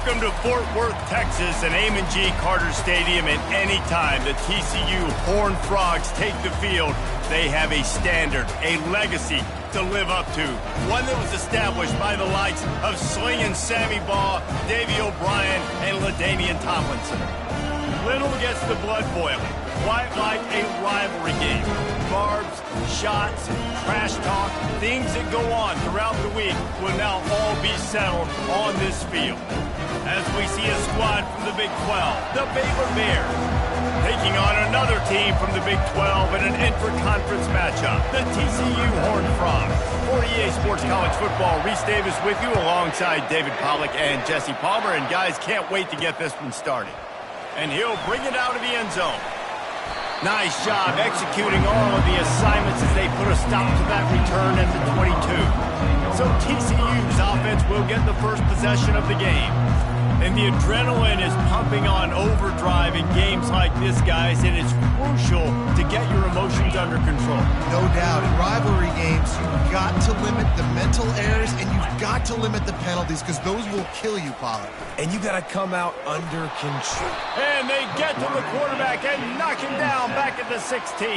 Welcome to Fort Worth, Texas, and Amon G. Carter Stadium. And anytime the TCU Horned Frogs take the field, they have a standard, a legacy to live up to. One that was established by the likes of Slingin' Sammy Baugh, Davey O'Brien, and LaDainian Tomlinson. Little gets the blood boiling, quite like a rivalry game. Barbs, shots, trash talk, things that go on throughout the week will now all be settled on this field. As we see a squad from the Big 12, the Baylor Bears, taking on another team from the Big 12 in an intra-conference matchup, the TCU Horned Frogs. For EA Sports College Football, Reese Davis with you alongside David Pollack and Jesse Palmer. And guys, can't wait to get this one started. And he'll bring it out of the end zone. Nice job executing all of the assignments as they put a stop to that return at the 22. So TCU's offense will get the first possession of the game. And the adrenaline is pumping on overdrive in games like this, guys, and it's crucial to get your emotions under control. No doubt. In rivalry games, you've got to limit the mental errors, and you've got to limit the penalties, because those will kill you, Pollard. And you got to come out under control. And they get to the quarterback and knock him down back at the 16.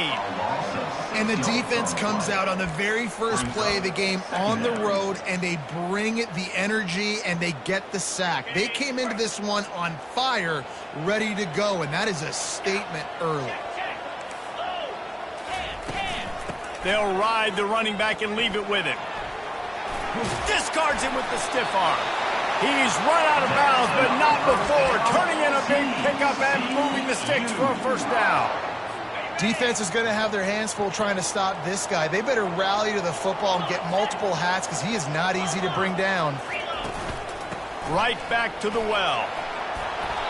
And the defense comes out on the very first play of the game on the road, and they bring the energy, and they get the sack. They came into this one on fire, ready to go, and that is a statement early. They'll ride the running back and leave it with him. Discards him with the stiff arm. He's run out of bounds, but not before turning in a big pickup and moving the sticks for a first down. Defense is going to have their hands full trying to stop this guy. They better rally to the football and get multiple hats, because he is not easy to bring down. Right back to the well.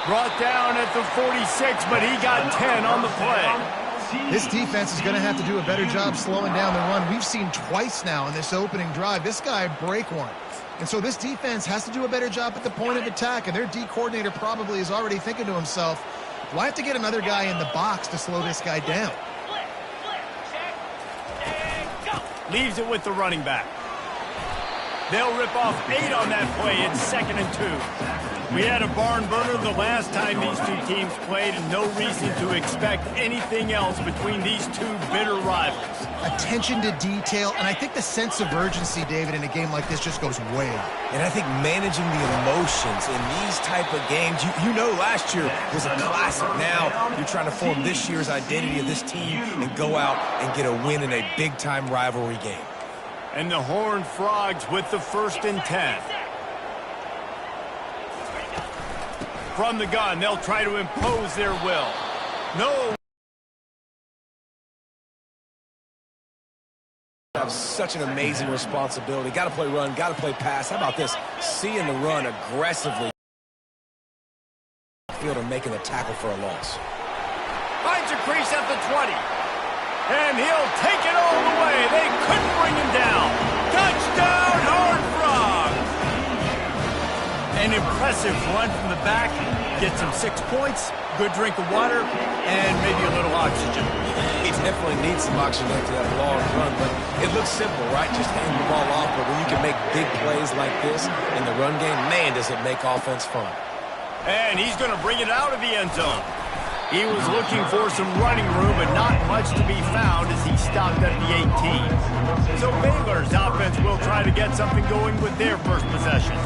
Brought down at the 46, but he got 10 on the play. This defense is going to have to do a better job slowing down the run. We've seen twice now in this opening drive this guy break one. And so this defense has to do a better job at the point of attack, and their D coordinator probably is already thinking to himself, well, I have to get another guy in the box to slow this guy down. Leaves it with the running back. They'll rip off 8 on that play. It's 2nd and 2. We had a barn burner the last time these two teams played, and no reason to expect anything else between these two bitter rivals. Attention to detail, and I think the sense of urgency, David, in a game like this just goes way up. And I think managing the emotions in these type of games, you know last year was a classic. Now you're trying to form this year's identity of this team and go out and get a win in a big-time rivalry game. And the Horned Frogs with the 1st and 10. From the gun, they'll try to impose their will. No. Have such an amazing responsibility. Got to play run, got to play pass. How about this? Seeing the run aggressively. Field and making the tackle for a loss. Finds a crease at the 20. And he'll take it all the way. They couldn't bring him down. Touchdown, Horned Frogs! An impressive run from the back. Gets him 6 points, good drink of water, and maybe a little oxygen. He definitely needs some oxygen after that long run, but it looks simple, right? Just hand the ball off, but when you can make big plays like this in the run game, man, does it make offense fun. And he's going to bring it out of the end zone. He was looking for some running room, but not much to be found as he stopped at the 18. So Baylor's offense will try to get something going with their first possession.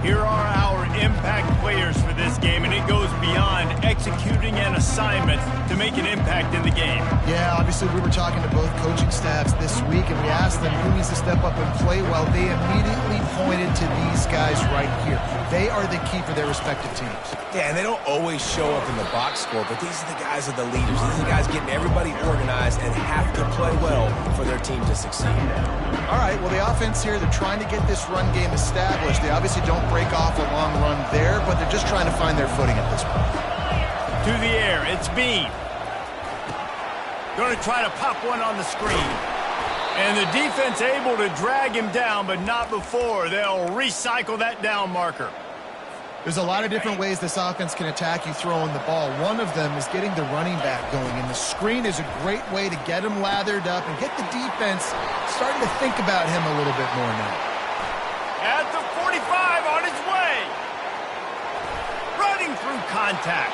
Here are our impact players for this game, and it goes beyond executing an assignment to make an impact in the game. Yeah, obviously we were talking to both coaching staffs this week, and we asked them who needs to step up and play well. They immediately pointed to these guys right here. They are the key for their respective teams. Yeah, and they don't always show up in the box score, but these are the guys that are the leaders. These are the guys getting everybody organized and have to play well for their team to succeed. All right, well, the offense here, they're trying to get this run game established. They obviously don't break off a long run there, but they're just trying to find their footing at this point. To the air, it's Bean. Going to try to pop one on the screen. And the defense able to drag him down, but not before. They'll recycle that down marker. There's a lot of different ways this offense can attack you throwing the ball. One of them is getting the running back going, and the screen is a great way to get him lathered up and get the defense starting to think about him a little bit more now. At the 45 on his way. getting through contact.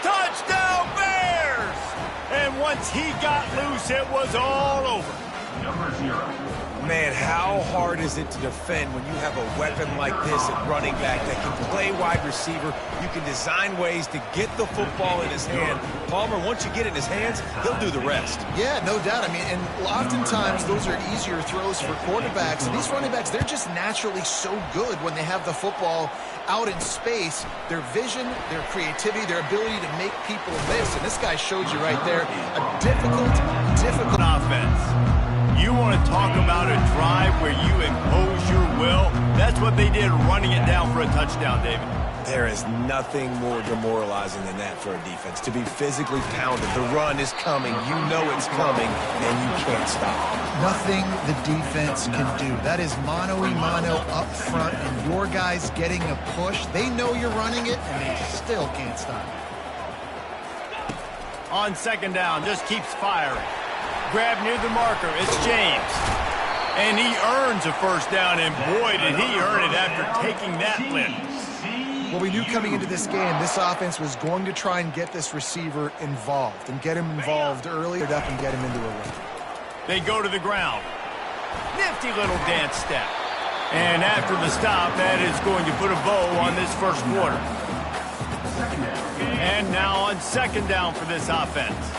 Touchdown Bears! And once he got loose, it was all over. Number 0. Man, how hard is it to defend when you have a weapon like this at running back that can play wide receiver? You can design ways to get the football in his hand. Palmer, once you get it in his hands, he'll do the rest. Yeah, no doubt. I mean, and oftentimes those are easier throws for quarterbacks. And these running backs, they're just naturally so good when they have the football out in space. Their vision, their creativity, their ability to make people miss. And this guy showed you right there a difficult offense. You want to talk about a drive where you impose your will? That's what they did, running it down for a touchdown, David. There is nothing more demoralizing than that for a defense. To be physically pounded, the run is coming, you know it's coming, and you can't stop it. Nothing the defense can do. That is mano-a-mano up front, and your guys getting a push. They know you're running it, and they still can't stop it. On second down, just keeps firing. Grab near the marker, it's James. And he earns a first down, and boy, did he earn it after taking that lift. Well, we knew coming into this game, this offense was going to try and get this receiver involved and get him involved early up and get him into a run. They go to the ground. Nifty little dance step. And after the stop, that is going to put a bow on this first quarter. And now on second down for this offense.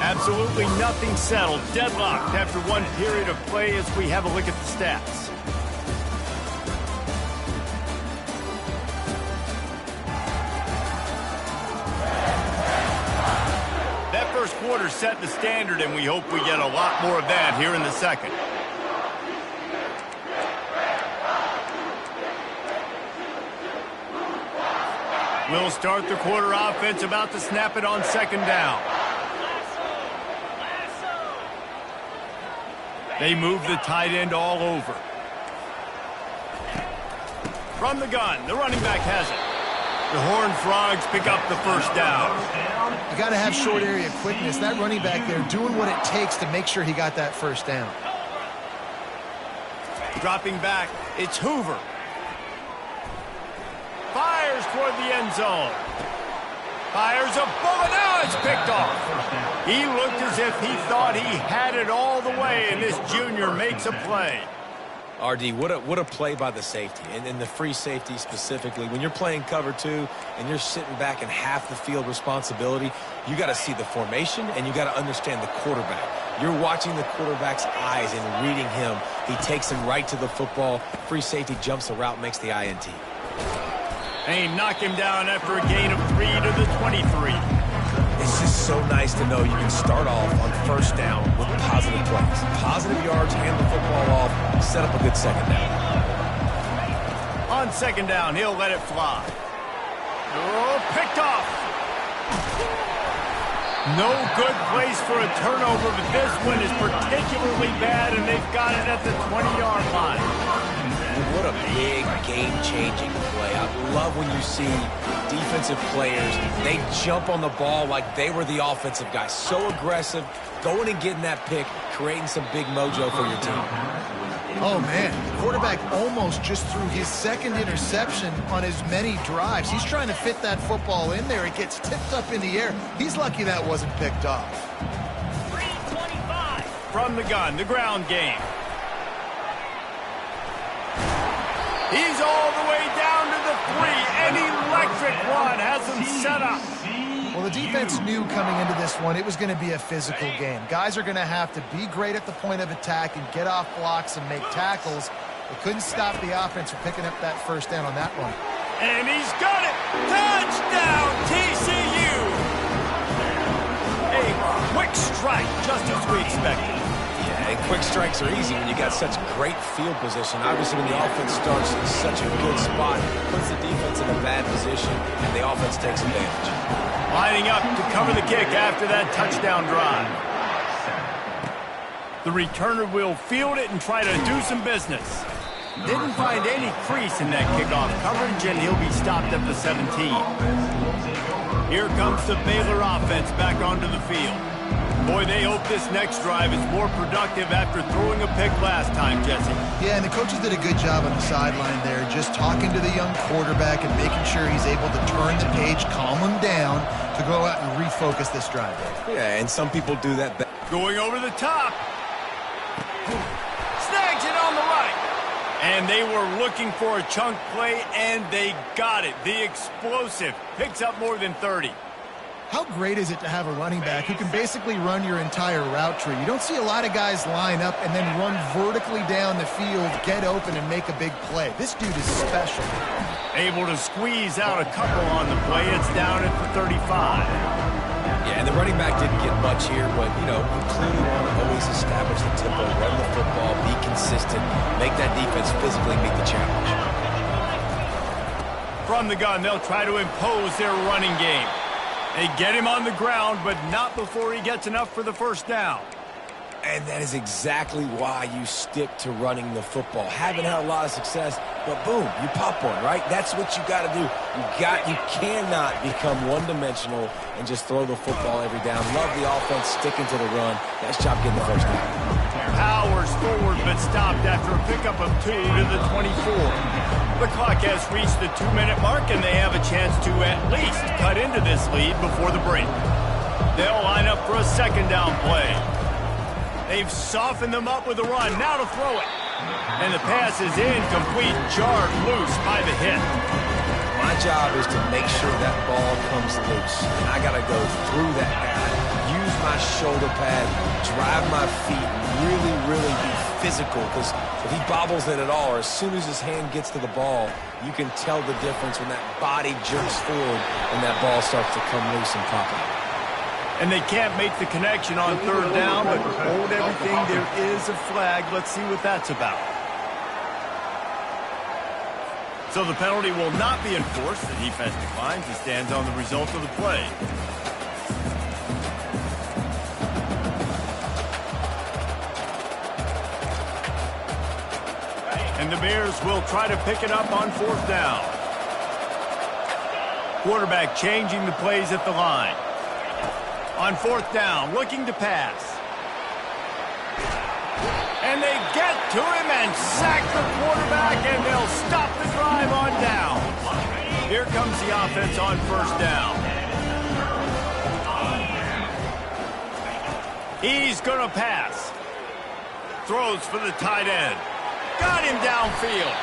Absolutely nothing settled. Deadlocked after one period of play as we have a look at the stats. That first quarter set the standard, and we hope we get a lot more of that here in the second. We'll start the quarter offense, about to snap it on second down. They move the tight end all over. From the gun, the running back has it. The Horned Frogs pick up the first down. You got to have short area quickness. That running back there doing what it takes to make sure he got that first down. Dropping back, it's Hoover. Fires toward the end zone. Fires a bullet. Now it's picked off. He looked as if he thought he had it all the way, and this junior makes a play. RD, what a play by the safety, and the free safety specifically. When you're playing cover 2 and you're sitting back in half the field responsibility, you got to see the formation and you got to understand the quarterback. You're watching the quarterback's eyes and reading him. He takes him right to the football. Free safety jumps the route, makes the INT. They knock him down after a gain of 3 to the 23. It's just so nice to know you can start off on first down with positive plays. Positive yards, hand the football off, set up a good second down. On second down, he'll let it fly. Oh, picked off. No good place for a turnover, but this one is particularly bad, and they've got it at the 20-yard line. What a big game-changing play. I love when you see defensive players, they jump on the ball like they were the offensive guys. So aggressive, going and getting that pick, creating some big mojo for your team. Oh, man, the quarterback almost just threw his second interception on as many drives. He's trying to fit that football in there. It gets tipped up in the air. He's lucky that wasn't picked off. 3:25 from the gun, the ground game. He's all the way down to the 3. An electric one has him set up. Well, the defense knew coming into this one it was going to be a physical game. Guys are going to have to be great at the point of attack and get off blocks and make tackles. They couldn't stop the offense from picking up that first down on that one. And he's got it. Touchdown, TCU. A quick strike, just as we expected. And quick strikes are easy when you got such great field position. Obviously, when the offense starts in such a good spot, it puts the defense in a bad position, and the offense takes advantage. Lining up to cover the kick after that touchdown drive. The returner will field it and try to do some business. Didn't find any crease in that kickoff coverage, and he'll be stopped at the 17. Here comes the Baylor offense back onto the field. Boy, they hope this next drive is more productive after throwing a pick last time, Jesse. Yeah, and the coaches did a good job on the sideline there, just talking to the young quarterback and making sure he's able to turn the page, calm him down to go out and refocus this drive. Yeah, and some people do that. Going over the top. Snags it on the right. And they were looking for a chunk play, and they got it. The explosive picks up more than 30. How great is it to have a running back who can basically run your entire route tree? You don't see a lot of guys line up and then run vertically down the field, get open, and make a big play. This dude is special. Able to squeeze out a couple on the play. It's down at the 35. Yeah, and the running back didn't get much here, but, you know, you clearly want to always establish the tempo, run the football, be consistent, make that defense physically meet the challenge. From the gun, they'll try to impose their running game. They get him on the ground, but not before he gets enough for the first down. And that is exactly why you stick to running the football. Haven't had a lot of success, but boom, you pop one, right? That's what you got to do. You cannot become one-dimensional and just throw the football every down. Love the offense sticking to the run. Nice job getting the first down. Powers forward, but stopped after a pickup of 2 to the 24. The clock has reached the 2-minute mark, and they have a chance to at least cut into this lead before the break. They'll line up for a second down play. They've softened them up with a run. Now to throw it. And the pass is incomplete, jarred loose by the hit. My job is to make sure that ball comes loose. And I got to go through that guy, use my shoulder pad, drive my feet, really, really be physical. Because if he bobbles it at all, or as soon as his hand gets to the ball, you can tell the difference when that body jerks forward and that ball starts to come loose and pop out. And they can't make the connection on third down, but hold everything. There is a flag. Let's see what that's about. So the penalty will not be enforced. The defense declines. It stands on the result of the play. And the Bears will try to pick it up on fourth down. Quarterback changing the plays at the line. On fourth down, looking to pass. And they get to him and sack the quarterback, and they'll stop the drive on down. Here comes the offense on first down. He's going to pass. Throws for the tight end. Got him downfield.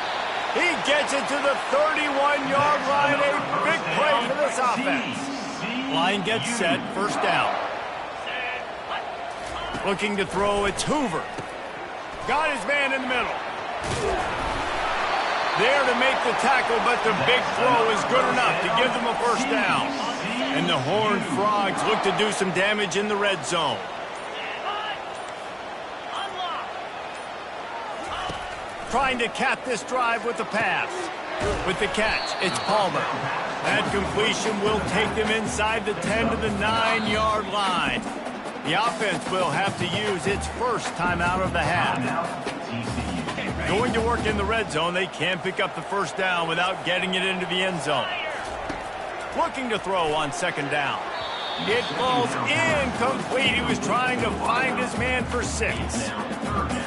He gets it to the 31-yard line. A big play for this offense. Line gets set, first down. Looking to throw, it's Hoover. Got his man in the middle. There to make the tackle, but the big throw is good enough to give them a first down. And the Horned Frogs look to do some damage in the red zone. Trying to cap this drive with the pass. With the catch, it's Palmer. That completion will take them inside the 10 to the 9-yard line. The offense will have to use its first timeout of the half. Going to work in the red zone, they can't pick up the first down without getting it into the end zone. Looking to throw on second down. It falls incomplete. He was trying to find his man for 6.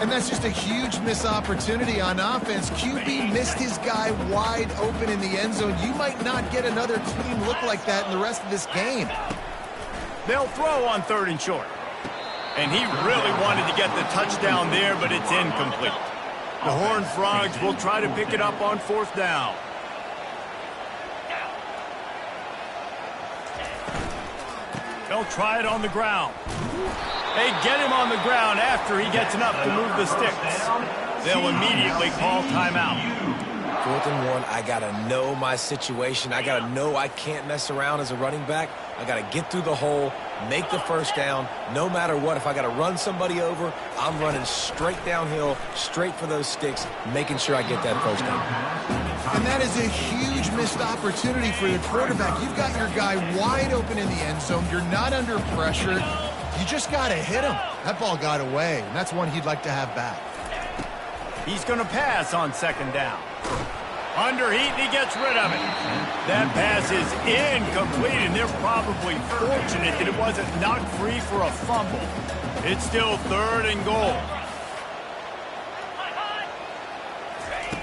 And that's just a huge missed opportunity on offense. QB missed his guy wide open in the end zone. You might not get another clean look like that in the rest of this game. They'll throw on third and short. And he really wanted to get the touchdown there, but it's incomplete. The Horned Frogs will try to pick it up on fourth down. They'll try it on the ground. They get him on the ground after he gets enough to move the sticks. They'll immediately call timeout. 4th and 1, I got to know my situation. I got to know I can't mess around as a running back. I got to get through the hole, make the first down, no matter what. If I got to run somebody over, I'm running straight downhill, straight for those sticks, making sure I get that first down. And that is a huge missed opportunity for the quarterback. You've got your guy wide open in the end zone. You're not under pressure. You just got to hit him. That ball got away, and that's one he'd like to have back. He's going to pass on second down. Under heat, and he gets rid of it. That pass is incomplete, and they're probably fortunate that it wasn't knocked free for a fumble. It's still 3rd and goal.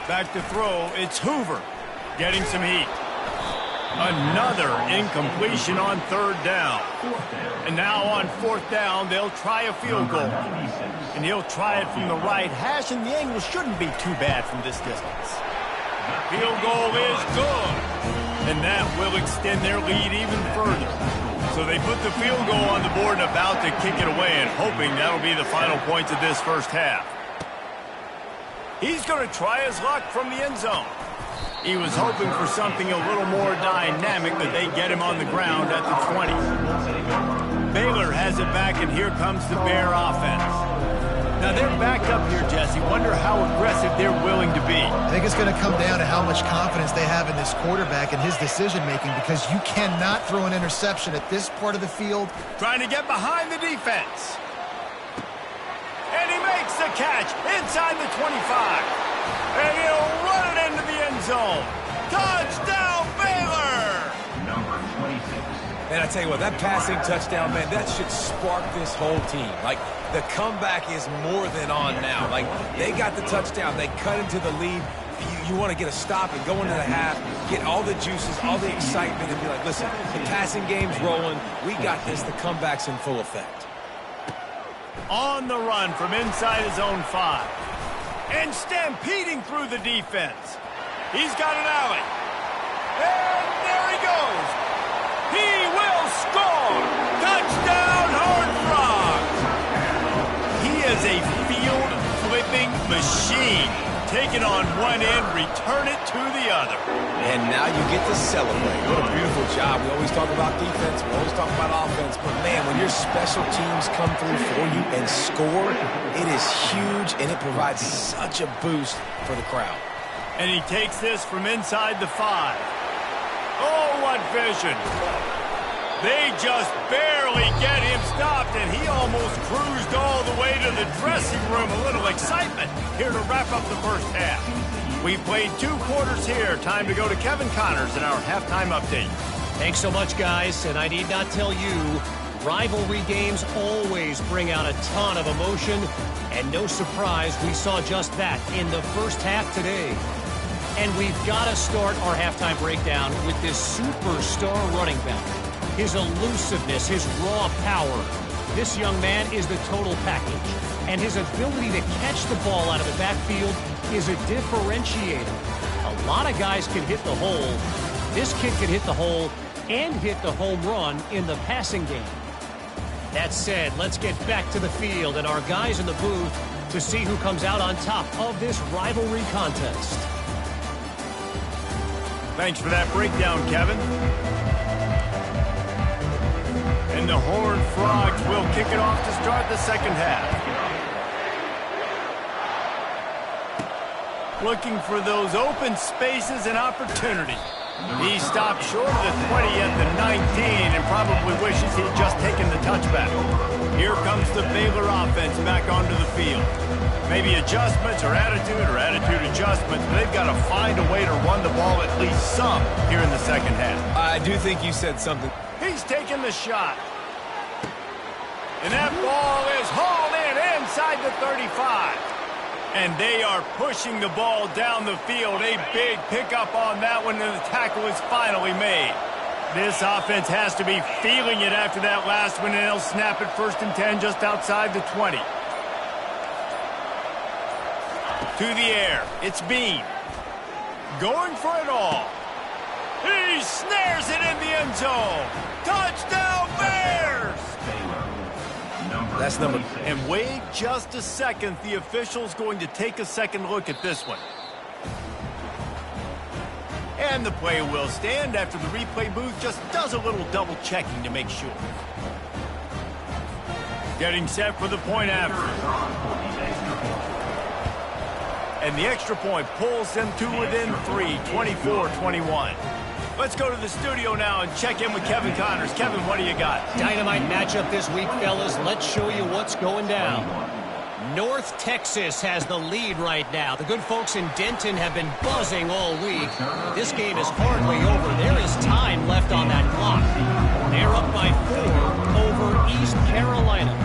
Back to throw, it's Hoover getting some heat. Another incompletion on 3rd down. And now on 4th down, they'll try a field goal. And he'll try it from the right hash, and the angle shouldn't be too bad from this distance. Field goal is good. And that will extend their lead even further. So they put the field goal on the board and about to kick it away, and hoping that'll be the final points of this first half. He's going to try his luck from the end zone. He was hoping for something a little more dynamic, but they get him on the ground at the 20. Baylor has it back, and here comes the Bear offense. Now they're backed up here, Jesse. Wonder how aggressive they're willing to be. I think it's going to come down to how much confidence they have in this quarterback and his decision-making, because you cannot throw an interception at this part of the field. Trying to get behind the defense. And he makes the catch inside the 25. And he'll run it into the end zone. Touchdown, Baylor! Number 26. Man, I tell you what, that passing touchdown, man, that should spark this whole team. Like, the comeback is more than on now. Like, they got the touchdown. They cut into the lead. You want to get a stop and go into the half, get all the juices, all the excitement, and be like, listen, the passing game's rolling. We got this. The comeback's in full effect. On the run from inside his own 5. And stampeding through the defense. He's got an alley. And there he goes. He will score. Touchdown, Horned Frogs. He is a field-flipping machine. Take it on one end, return it to the other. And now you get to celebrate. What a beautiful job. We always talk about defense. We always talk about offense. But, man, when your special teams come through for you and score, it is huge, and it provides such a boost for the crowd. And he takes this from inside the 5. Oh, what vision. They just barely get him stopped, and he almost cruised all the way to the dressing room. A little excitement here to wrap up the first half. We've played 2 quarters here. Time to go to Kevin Connors in our halftime update. Thanks so much, guys. And I need not tell you, rivalry games always bring out a ton of emotion. And no surprise, we saw just that in the first half today. And we've got to start our halftime breakdown with this superstar running back. His elusiveness, his raw power. This young man is the total package. And his ability to catch the ball out of the backfield is a differentiator. A lot of guys can hit the hole. This kid can hit the hole and hit the home run in the passing game. That said, let's get back to the field and our guys in the booth to see who comes out on top of this rivalry contest. Thanks for that breakdown, Kevin. And the Horned Frogs will kick it off to start the second half. Looking for those open spaces and opportunity. He stopped short of the 20 at the 19 and probably wishes he'd just taken the touchback. Here comes the Baylor offense back onto the field. Maybe adjustments or attitude adjustments, but they've got to find a way to run the ball at least some here in the second half. I do think you said something. He's taking the shot. And that ball is hauled in inside the 35. And they are pushing the ball down the field. A big pickup on that one, and the tackle is finally made. This offense has to be feeling it after that last one, and they'll snap it 1st and 10 just outside the 20. To the air, it's Bean. Going for it all. He snares it in the end zone. Touchdown, Bears! That's number. And wait just a second. The official's going to take a second look at this one. And the play will stand after the replay booth just does a little double checking to make sure. Getting set for the point after. And the extra point pulls them to within 3, 24-21. Let's go to the studio now and check in with Kevin Connors. Kevin, what do you got? Dynamite matchup this week, fellas. Let's show you what's going down. North Texas has the lead right now. The good folks in Denton have been buzzing all week. This game is hardly over. There is time left on that clock. They're up by 4 over East Carolina.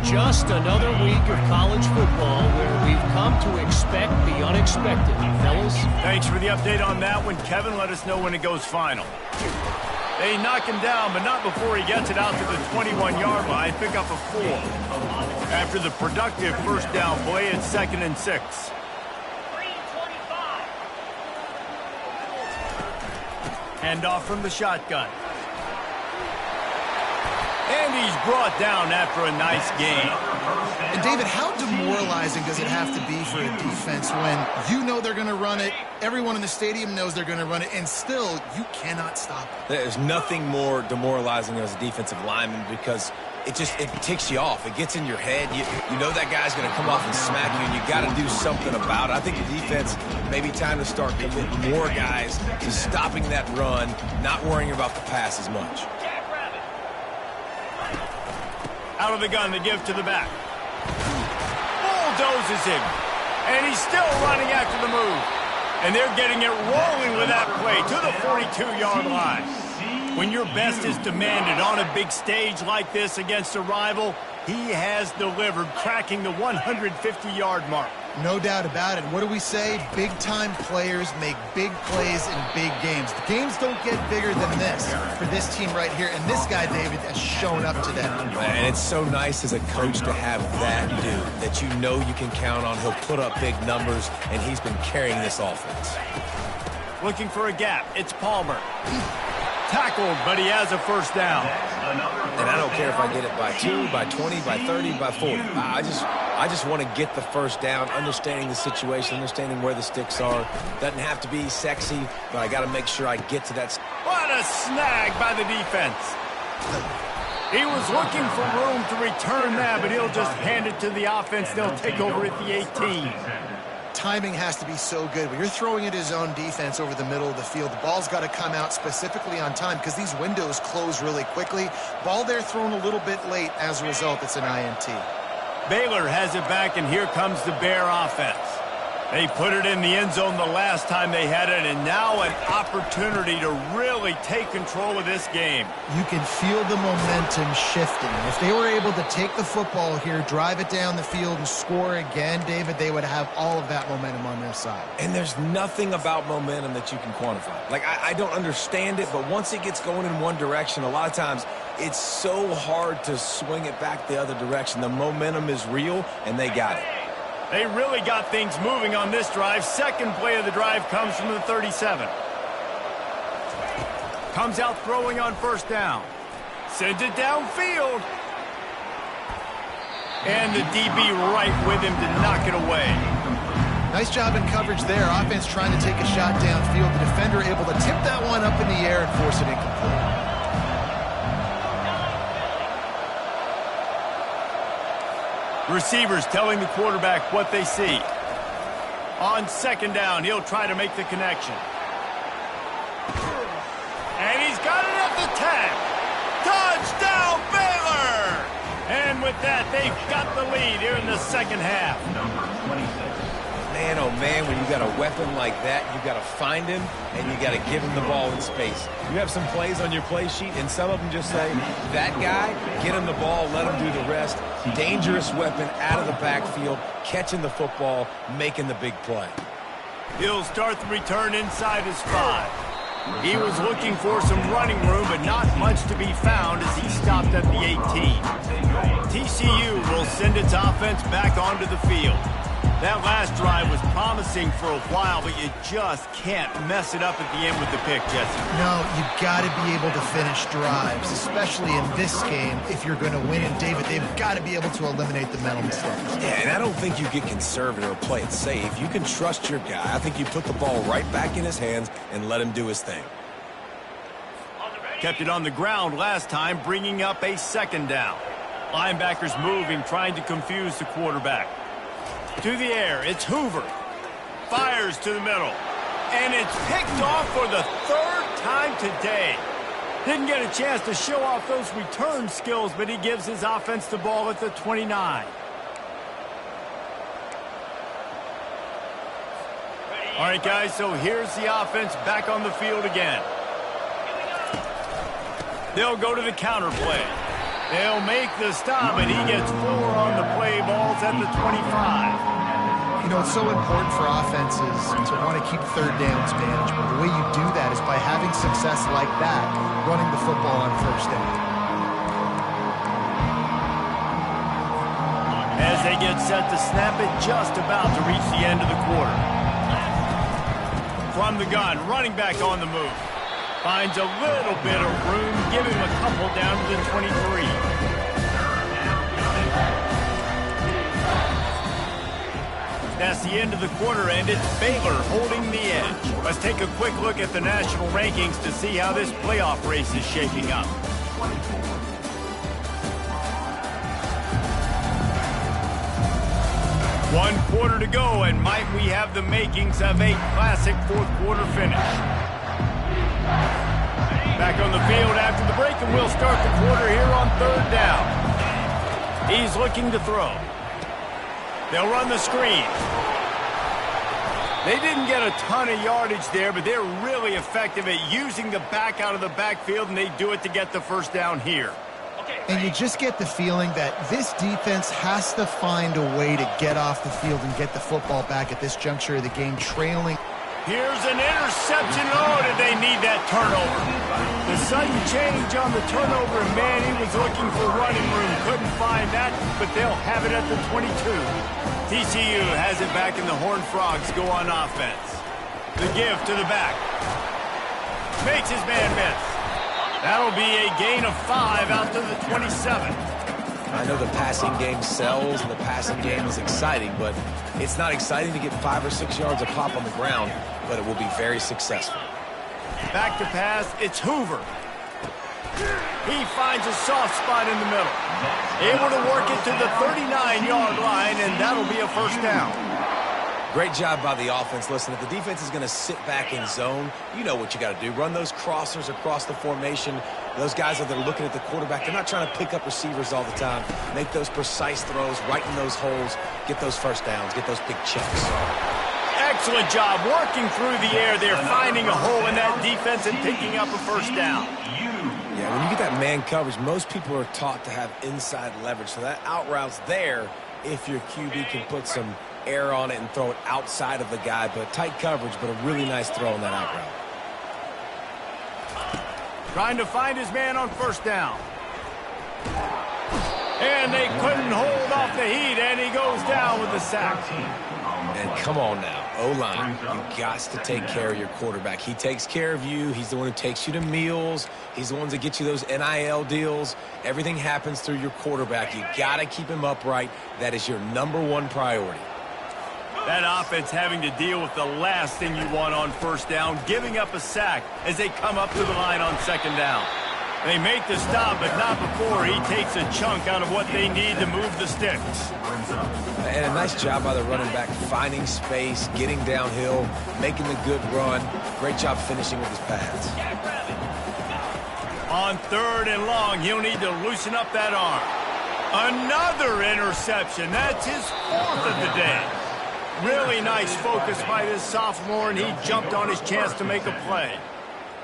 Just another week of college football where we've come to expect the unexpected. Fellas? Thanks for the update on that one, Kevin. Let us know when it goes final. They knock him down, but not before he gets it out to the 21-yard line. Pick up a 4. After the productive first down play, it's 2nd and 6. Hand off from the shotgun. And he's brought down after a nice game. And David, how demoralizing does it have to be for a defense when you know they're going to run it, everyone in the stadium knows they're going to run it, and still you cannot stop it? There's nothing more demoralizing as a defensive lineman because it ticks you off. It gets in your head. You know that guy's going to come off and smack you, and you got to do something about it. I think the defense, maybe time to start committing more guys to stopping that run, not worrying about the pass as much. Out of the gun, they give to the back. Bulldozes him. And he's still running after the move. And they're getting it rolling with that play to the 42-yard line. When your best is demanded on a big stage like this against a rival, he has delivered, cracking the 150-yard mark. No doubt about it. What do we say? Big-time players make big plays in big games. The games don't get bigger than this for this team right here, and this guy, David, has shown up to them. And it's so nice as a coach to have that dude that you know you can count on. He'll put up big numbers, and he's been carrying this offense. Looking for a gap. It's Palmer. Tackled, but he has a first down. And I don't care if I get it by 2, by 20, by 30, by 40. I just want to get the first down, understanding the situation, understanding where the sticks are. Doesn't have to be sexy, but I got to make sure I get to that. What a snag by the defense. He was looking for room to return that, but he'll just hand it to the offense. They'll take over at the 18. Timing has to be so good. When you're throwing at his own defense over the middle of the field, the ball's got to come out specifically on time because these windows close really quickly. Ball there thrown a little bit late. As a result, it's an INT. Baylor has it back, and here comes the Bear offense. They put it in the end zone the last time they had it, and now an opportunity to really take control of this game. You can feel the momentum shifting. If they were able to take the football here, drive it down the field, and score again, David, they would have all of that momentum on their side. And there's nothing about momentum that you can quantify. Like, I don't understand it, but once it gets going in one direction, a lot of times it's so hard to swing it back the other direction. The momentum is real, and they got it. They really got things moving on this drive. Second play of the drive comes from the 37. Comes out throwing on first down. Sends it downfield. And the DB right with him to knock it away. Nice job in coverage there. Offense trying to take a shot downfield. The defender able to tip that one up in the air and force it incomplete. Receivers telling the quarterback what they see. On second down, he'll try to make the connection. And he's got it at the 10. Touchdown, Baylor! And with that, they've got the lead here in the second half. Man, oh man, when you got a weapon like that, you got to find him and you got to give him the ball in space. You have some plays on your play sheet, and some of them just say, that guy, get him the ball, let him do the rest. Dangerous weapon out of the backfield, catching the football, making the big play. He'll start the return inside his 5. He was looking for some running room, but not much to be found as he stopped at the 18. TCU will send its offense back onto the field. That last drive was promising for a while, but you just can't mess it up at the end with the pick, Jesse. No, you've got to be able to finish drives, especially in this game if you're going to win. And, David, they've got to be able to eliminate the mental mistakes. Yeah, and I don't think you get conservative or play it safe. You can trust your guy. I think you put the ball right back in his hands and let him do his thing. Kept it on the ground last time, bringing up a second down. Linebackers moving, trying to confuse the quarterback. To the air, it's Hoover. Fires to the middle. And it's picked off for the third time today. Didn't get a chance to show off those return skills, but he gives his offense the ball at the 29. All right, guys, so here's the offense back on the field again. They'll go to the counter play. They'll make the stop, and he gets 4 on the play. Balls at the 25. You know, it's so important for offenses to want to keep third downs manageable. The way you do that is by having success like that, running the football on first down. As they get set to snap it, just about to reach the end of the quarter. From the gun, running back on the move. Finds a little bit of room, give him a couple down to the 23. That's the end of the quarter, and it's Baylor holding the edge. Let's take a quick look at the national rankings to see how this playoff race is shaping up. One quarter to go, and might we have the makings of a classic fourth-quarter finish. Back on the field after the break, and we'll start the quarter here on third down. He's looking to throw. They'll run the screen. They didn't get a ton of yardage there, but they're really effective at using the back out of the backfield, and they do it to get the first down here. And you just get the feeling that this defense has to find a way to get off the field and get the football back at this juncture of the game, trailing. Here's an interception. Oh, did they need that turnover? The sudden change on the turnover, and man, he was looking for running room. Couldn't find that, but they'll have it at the 22. TCU has it back, and the Horned Frogs go on offense. The give to the back. Makes his man miss. That'll be a gain of 5 out to the 27. I know the passing game sells and the passing game is exciting, but it's not exciting to get 5 or 6 yards a pop on the ground, but it will be very successful. Back to pass, it's Hoover. He finds a soft spot in the middle. Able to work it to the 39-yard line, and that'll be a first down. Great job by the offense. Listen, if the defense is going to sit back in zone, you know what you got to do. Run those crossers across the formation. Those guys that are looking at the quarterback, they're not trying to pick up receivers all the time. Make those precise throws, right in those holes, get those first downs, get those big chunks. Excellent job working through the air there, finding a hole in that defense and picking up a first down. Yeah, when you get that man coverage, most people are taught to have inside leverage. So that out route's there if your QB can put some air on it and throw it outside of the guy, but tight coverage, but a really nice throw on that out route. Trying to find his man on first down. And they couldn't hold off the heat, and he goes down with the sack. And come on now, O-line, you got to take care of your quarterback. He takes care of you. He's the one who takes you to meals. He's the one that gets you those NIL deals. Everything happens through your quarterback. You got to keep him upright. That is your #1 priority. That offense having to deal with the last thing you want on first down, giving up a sack as they come up to the line on second down. They make the stop, but not before he takes a chunk out of what they need to move the sticks. And a nice job by the running back, finding space, getting downhill, making the good run. Great job finishing with his pads. On third and long, he'll need to loosen up that arm. Another interception. That's his 4th of the day. Really nice focus by this sophomore, and he jumped on his chance to make a play.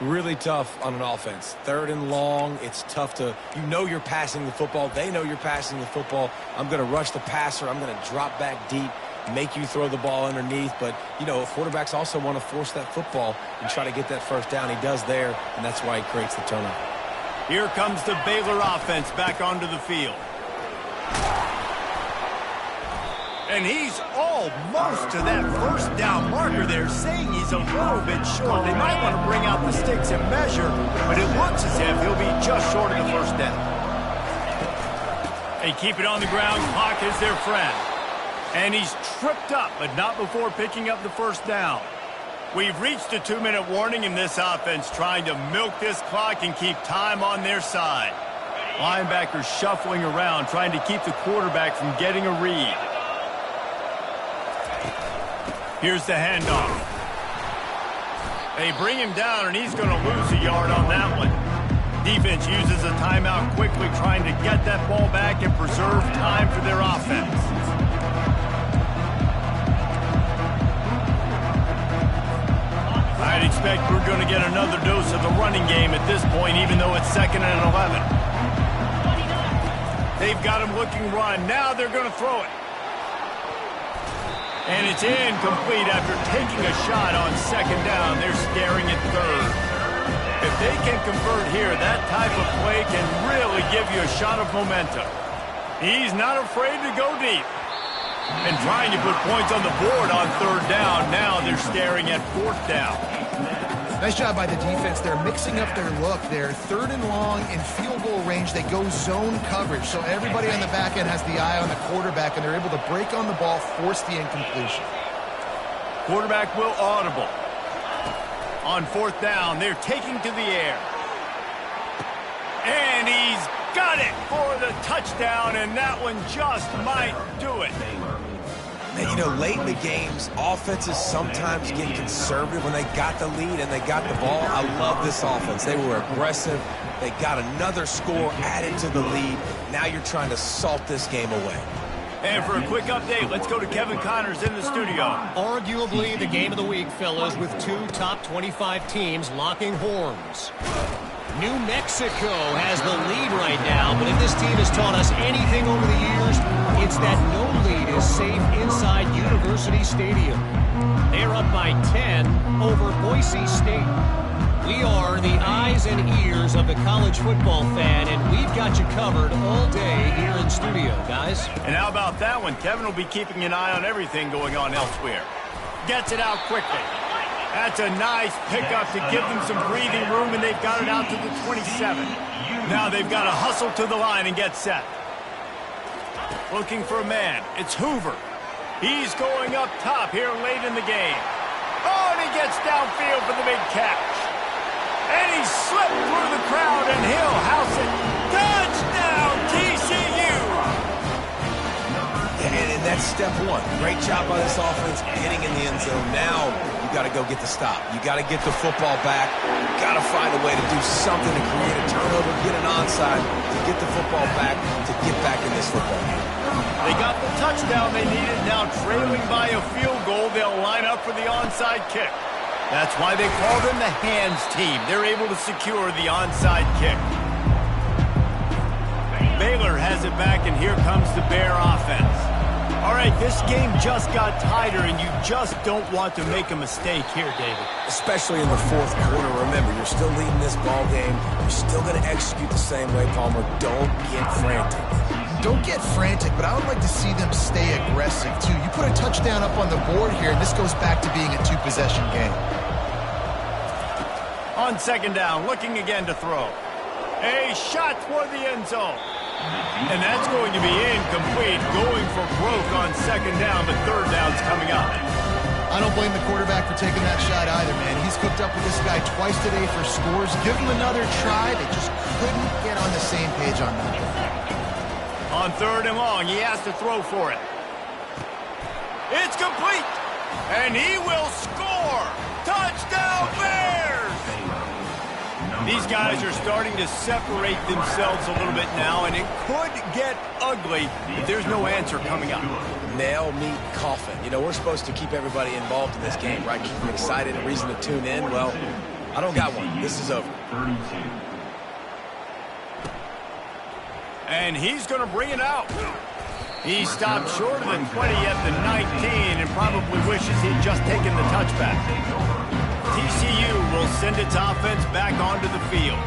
Really tough on an offense. Third and long, it's tough to, you know you're passing the football. They know you're passing the football. I'm going to rush the passer. I'm going to drop back deep, make you throw the ball underneath. But, you know, quarterbacks also want to force that football and try to get that first down. He does there, and that's why he creates the turnover. Here comes the Baylor offense back onto the field. And he's almost to that first down marker there, saying he's a little bit short. They might want to bring out the sticks and measure, but it looks as if he'll be just short of the first down. They keep it on the ground. Clock is their friend. And he's tripped up, but not before picking up the first down. We've reached a 2-minute warning in this offense, trying to milk this clock and keep time on their side. Linebackers shuffling around, trying to keep the quarterback from getting a read. Here's the handoff. They bring him down, and he's going to lose a yard on that one. Defense uses a timeout quickly, trying to get that ball back and preserve time for their offense. I'd expect we're going to get another dose of the running game at this point, even though it's 2nd and 11. They've got him looking run. Now they're going to throw it. And it's incomplete after taking a shot on 2nd down. They're staring at 3rd. If they can convert here, that type of play can really give you a shot of momentum. He's not afraid to go deep. And trying to put points on the board on 3rd down. Now they're staring at 4th down. Nice job by the defense. They're mixing up their look. They're 3rd and long in field goal range. They go zone coverage. So everybody on the back end has the eye on the quarterback, and they're able to break on the ball, force the incompletion. Quarterback will audible. On 4th down, they're taking to the air. And he's got it for the touchdown, and that one just might do it. And, you know, late in the games, offenses sometimes get conservative when they got the lead and they got the ball. I love this offense. They were aggressive. They got another score added to the lead. Now you're trying to salt this game away. And for a quick update, let's go to Kevin Connors in the studio. Arguably the game of the week, fellas, with 2 top 25 teams locking horns. New Mexico has the lead right now, but if this team has taught us anything over the years, it's that no lead is safe inside University Stadium. They're up by 10 over Boise State. We are the eyes and ears of the college football fan, and we've got you covered all day here in studio, guys. And how about that one? Kevin will be keeping an eye on everything going on elsewhere. Gets it out quickly. That's a nice pickup to give them some breathing room, and they've got it out to the 27. Now they've got to hustle to the line and get set. Looking for a man. It's Hoover. He's going up top here late in the game. Oh, and he gets downfield for the big catch. And he slipped through the crowd, and he'll house it. Touchdown, TCU! And that's step 1. Great job by this offense getting in the end zone. Now you got to go get the stop. You got to get the football back. You got to find a way to do something to create a turnover, get an onside, to get the football back, to get back in this football game. They got the touchdown they needed. Now trailing by a field goal, they'll line up for the onside kick. That's why they call them the hands team. They're able to secure the onside kick. Baylor has it back, and here comes the Bear offense. All right, this game just got tighter, and you just don't want to make a mistake here, David. Especially in the 4th quarter. Remember, you're still leading this ball game. You're still going to execute the same way, Palmer. Don't get frantic. Don't get frantic, but I would like to see them stay aggressive, too. You put a touchdown up on the board here, and this goes back to being a 2-possession game. On 2nd down, looking again to throw. A shot for the end zone. And that's going to be incomplete, going for broke on 2nd down, but 3rd down's coming up. I don't blame the quarterback for taking that shot either, man. He's cooked up with this guy twice today for scores. Give him another try. They just couldn't get on the same page on that. On 3rd and long, he has to throw for it. It's complete, and he will score. Touchdown, Bears! These guys are starting to separate themselves a little bit now, and it could get ugly if there's no answer coming up. Nail, meat, coffin. You know, we're supposed to keep everybody involved in this game, right? Keep them excited, a reason to tune in. Well, I don't got one. This is over. And he's going to bring it out. He stopped short of the 20 at the 19 and probably wishes he'd just taken the touchback. TCU will send its offense back onto the field.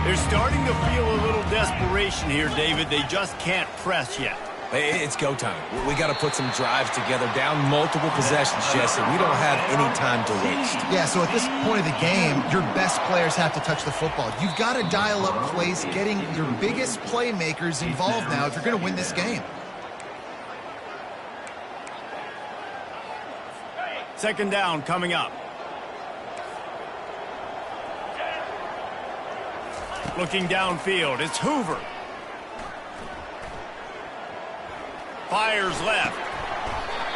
They're starting to feel a little desperation here, David. They just can't press yet. It's go time. We got to put some drives together, down multiple possessions, Jesse. We don't have any time to waste. Yeah, so at this point of the game, your best players have to touch the football. You've got to dial up plays, getting your biggest playmakers involved now if you're going to win this game. 2nd down coming up. Looking downfield, it's Hoover. Fires left.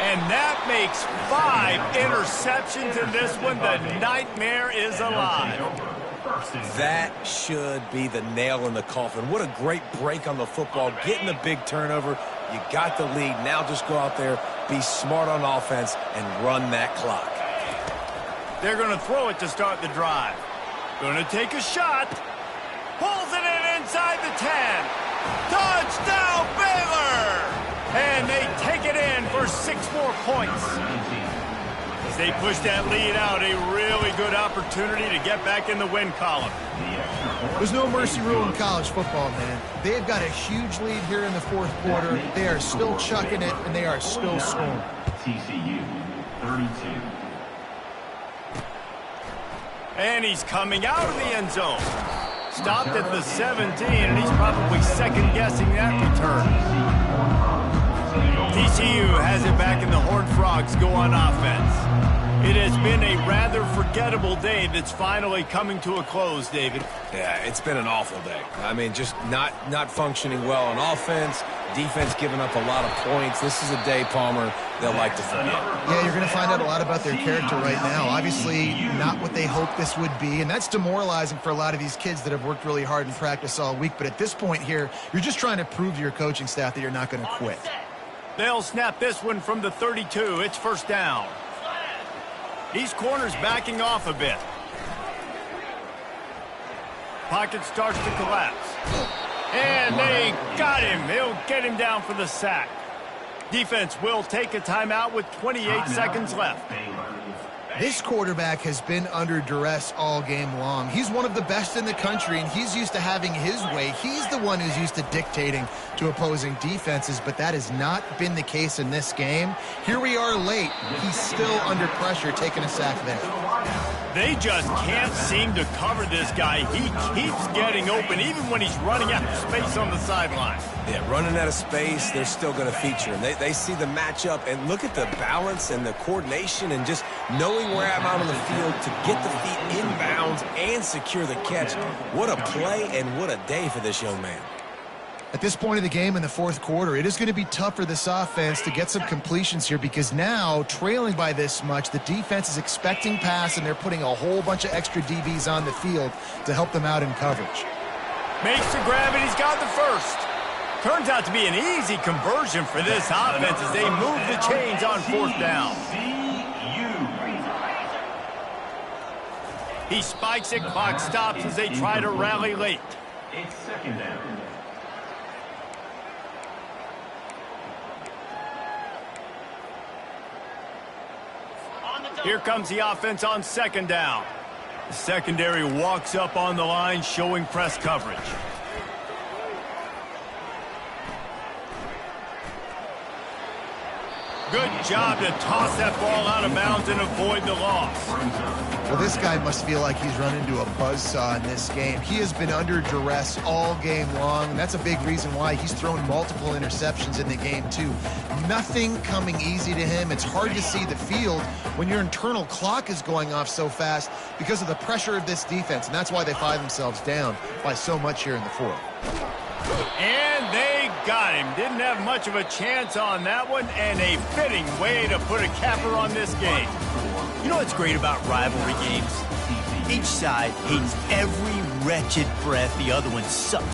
And that makes 5 interceptions in this one. The nightmare is alive. That should be the nail in the coffin. What a great break on the football, getting the big turnover. You got the lead. Now just go out there, be smart on offense, and run that clock. They're going to throw it to start the drive. Going to take a shot. Pulls it in inside the 10. Touchdown, Baylor! And they take it in for 6 more points. As they push that lead out, a really good opportunity to get back in the win column. There's no mercy rule in college football, man. They've got a huge lead here in the 4th quarter. They are still chucking it, and they are still scoring. TCU, 32. And he's coming out of the end zone. Stopped at the 17, and he's probably second-guessing that return. TCU has it back, and the Horned Frogs go on offense. It has been a rather forgettable day that's finally coming to a close, David. Yeah, it's been an awful day. I mean, just not functioning well on offense, defense giving up a lot of points. This is a day, Palmer, they'll like to forget. Yeah, you're going to find out a lot about their character right now. Obviously, not what they hoped this would be, and that's demoralizing for a lot of these kids that have worked really hard in practice all week. But at this point here, you're just trying to prove to your coaching staff that you're not going to quit. They'll snap this one from the 32. It's first down. These corners backing off a bit. Pocket starts to collapse. And they got him. They'll get him down for the sack. Defense will take a timeout with 28 seconds left. This quarterback has been under duress all game long. He's one of the best in the country, and he's used to having his way. He's the one who's used to dictating to opposing defenses, but that has not been the case in this game. Here we are late. He's still under pressure, taking a sack there. They just can't seem to cover this guy. He keeps getting open, even when he's running out of space on the sideline. Yeah, running out of space, they're still going to feature him. They see the matchup, and look at the balance and the coordination and just knowing where I'm out on the field to get the feet inbounds and secure the catch. What a play and what a day for this young man. At this point of the game in the 4th quarter, it is going to be tough for this offense to get some completions here because now, trailing by this much, the defense is expecting pass, and they're putting a whole bunch of extra DBs on the field to help them out in coverage. Makes the grab, and he's got the first. Turns out to be an easy conversion for this offense as they move the chains on 4th down. He spikes it, clock stops as they try to rally late. It's second down. Here comes the offense on 2nd down. The secondary walks up on the line, showing press coverage. Good job to toss that ball out of bounds and avoid the loss. Well, this guy must feel like he's run into a buzzsaw in this game. He has been under duress all game long, and that's a big reason why he's thrown multiple interceptions in the game, too. Nothing coming easy to him. It's hard to see the field when your internal clock is going off so fast because of the pressure of this defense, and that's why they find themselves down by so much here in the 4th. And they got him. Didn't have much of a chance on that one, and a fitting way to put a capper on this game. You know what's great about rivalry games? Each side hates every wretched breath the other one sucks.